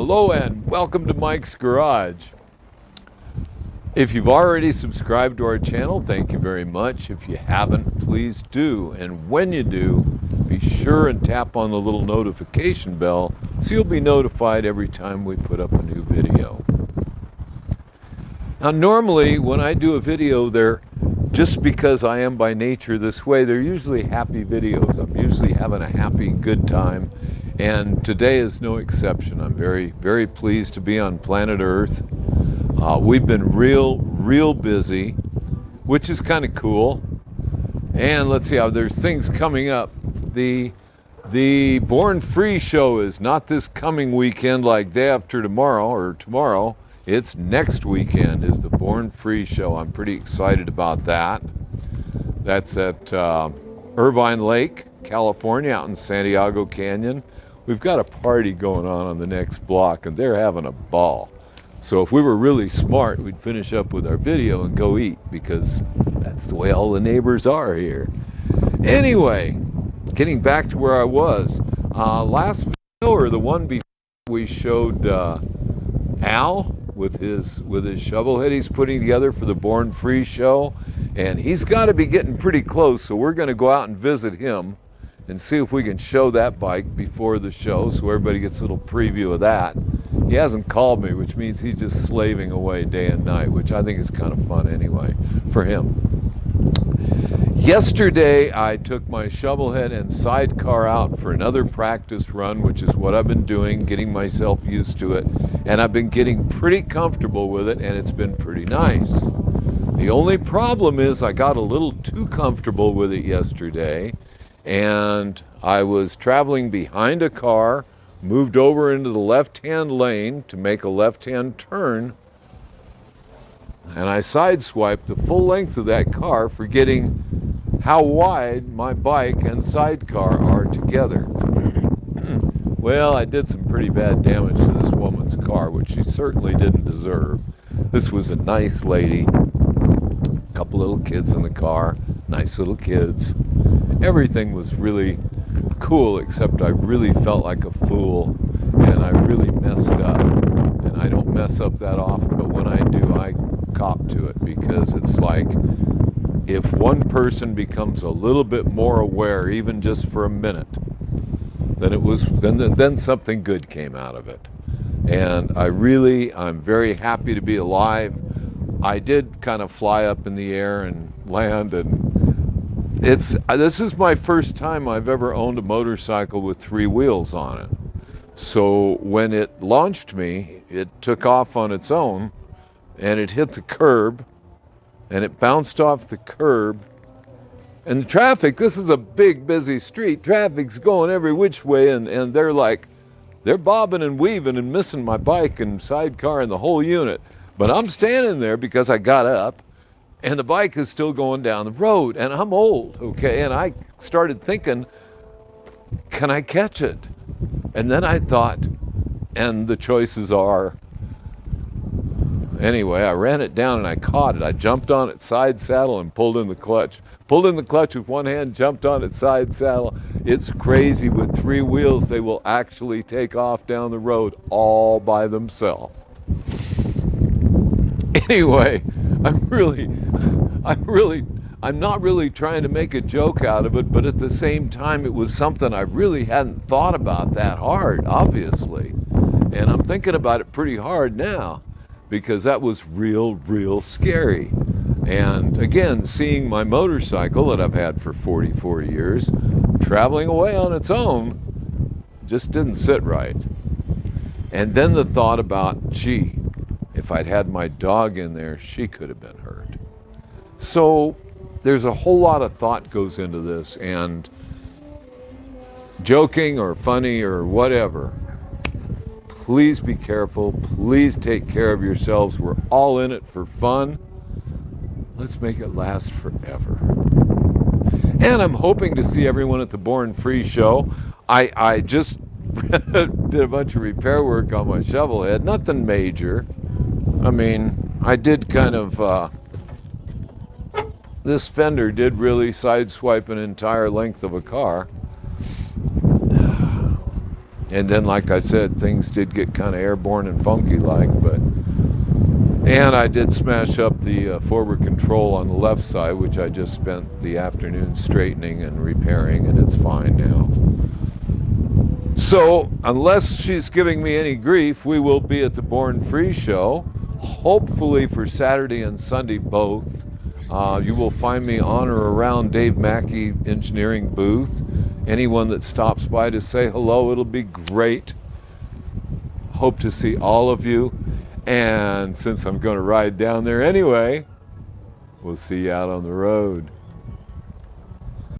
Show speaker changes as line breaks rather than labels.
Hello and welcome to Mike's Garage. If you've already subscribed to our channel, thank you very much. If you haven't, please do. And when you do, be sure and tap on the little notification bell so you'll be notified every time we put up a new video. Now normally when I do a video, just because I am by nature this way, they're usually happy videos. I'm usually having a happy, good time. And today is no exception. I'm very, very pleased to be on planet Earth. We've been real busy, which is kind of cool. And let's see how there's things coming up. The Born Free show is not this coming weekend like day after tomorrow or tomorrow. It's next weekend is the Born Free show. I'm pretty excited about that. That's at Irvine Lake, California, out in Santiago Canyon. We've got a party going on the next block, and they're having a ball. So if we were really smart, we'd finish up with our video and go eat, because that's the way all the neighbors are here. Anyway, getting back to where I was. Last video, or the one before, we showed Al with his shovelhead he's putting together for the Born Free show. And he's got to be getting pretty close, so we're going to go out and visit him and see if we can show that bike before the show so everybody gets a little preview of that. He hasn't called me, which means he's just slaving away day and night, which I think is kind of fun anyway for him. Yesterday, I took my shovelhead and sidecar out for another practice run, which is what I've been doing, getting myself used to it. And I've been getting pretty comfortable with it, and it's been pretty nice. The only problem is I got a little too comfortable with it yesterday, and I was traveling behind a car, moved over into the left-hand lane to make a left-hand turn, and I sideswiped the full length of that car, forgetting how wide my bike and sidecar are together. Well, I did some pretty bad damage to this woman's car, which she certainly didn't deserve. This was a nice lady, a couple little kids in the car, nice little kids. Everything was really cool, except I really felt like a fool, and I really messed up. And I don't mess up that often, but when I do, I cop to it, because it's like if one person becomes a little bit more aware, even just for a minute, then something good came out of it. And I'm very happy to be alive. I did kind of fly up in the air and land, and this is my first time I've ever owned a motorcycle with 3 wheels on it. So when it launched me, it took off on its own, and it hit the curb, and it bounced off the curb. And the traffic, this is a big, busy street, traffic's going every which way, and they're bobbing and weaving and missing my bike and sidecar and the whole unit. But I'm standing there because I got up, and the bike is still going down the road, and I'm old, okay? And I started thinking, can I catch it? And then I thought, and the choices are, anyway, I ran it down and I caught it. I jumped on its side saddle and pulled in the clutch. Pulled in the clutch with one hand, jumped on its side saddle. It's crazy, with 3 wheels, they will actually take off down the road all by themselves. Anyway, I'm not really trying to make a joke out of it, but at the same time, it was something I really hadn't thought about that hard, obviously. And I'm thinking about it pretty hard now, because that was real scary. And again, seeing my motorcycle that I've had for 44 years, traveling away on its own, just didn't sit right. And then the thought about, gee, if I'd had my dog in there, she could have been hurt. So there's a whole lot of thought goes into this, and joking or funny or whatever, please be careful. Please take care of yourselves. We're all in it for fun. Let's make it last forever. And I'm hoping to see everyone at the Born Free show. I just did a bunch of repair work on my shovelhead. Nothing major. I mean, I did kind of, this fender did really sideswipe an entire length of a car. And then, like I said, things did get kind of airborne and funky like, and I did smash up the forward control on the left side, which I just spent the afternoon straightening and repairing, and it's fine now. So, unless she's giving me any grief, we will be at the Born Free show, hopefully for Saturday and Sunday both. You will find me on or around Dave Mackey Engineering booth. Anyone that stops by to say hello, it'll be great. Hope to see all of you. And since I'm going to ride down there anyway, we'll see you out on the road.